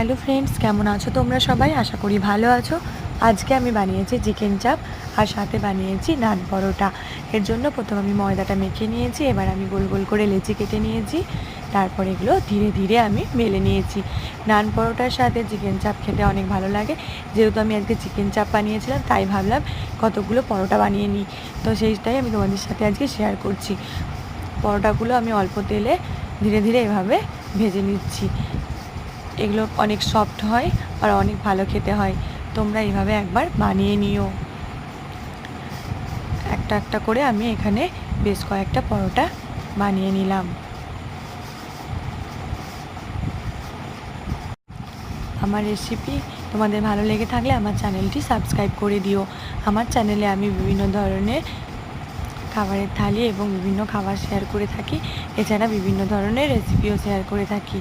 Hello friends, কেমন আছো তোমরা সবাই? আশা করি ভালো আছো। আজকে আমি বানিয়েছি চিকেন চাপ আর সাথে বানিয়েছি নান পরোটা। এর জন্য প্রথমে আমি ময়দাটা মেখে নিয়েছি, এবার আমি গোল গোল করে লেচি কেটে নিয়েছি, তারপর এগুলো ধীরে ধীরে আমি বেলে নিয়েছি। নান পরোটার সাথে চিকেন চাপ খেতে অনেক ভালো লাগে। যেহেতু আমি আজকে চিকেন চাপ বানিয়েছিলাম, তাই ভাবলাম কতগুলো পরোটা বানিয়ে নিই। তো সেইটাই আমি তোমাদের সাথে আজকে শেয়ার করছি। পরোটাগুলো আমি অল্প তেলে ধীরে ধীরে এভাবে ভেজে নিচ্ছি। এগুলো অনেক সফট হয় আর অনেক ভালো খেতে হয়। তোমরা এইভাবে একবার বানিয়ে নিও। একটা একটা করে আমি এখানে বেশ কয়েকটা পরোটা বানিয়ে নিলাম। আমার রেসিপি তোমাদের ভালো লেগে থাকলে আমার চ্যানেলটি সাবস্ক্রাইব করে দিও। আমার চ্যানেলে আমি বিভিন্ন ধরনের খাবারের থালি এবং বিভিন্ন খাবার শেয়ার করে থাকি। এছাড়া বিভিন্ন ধরনের রেসিপিও শেয়ার করে থাকি।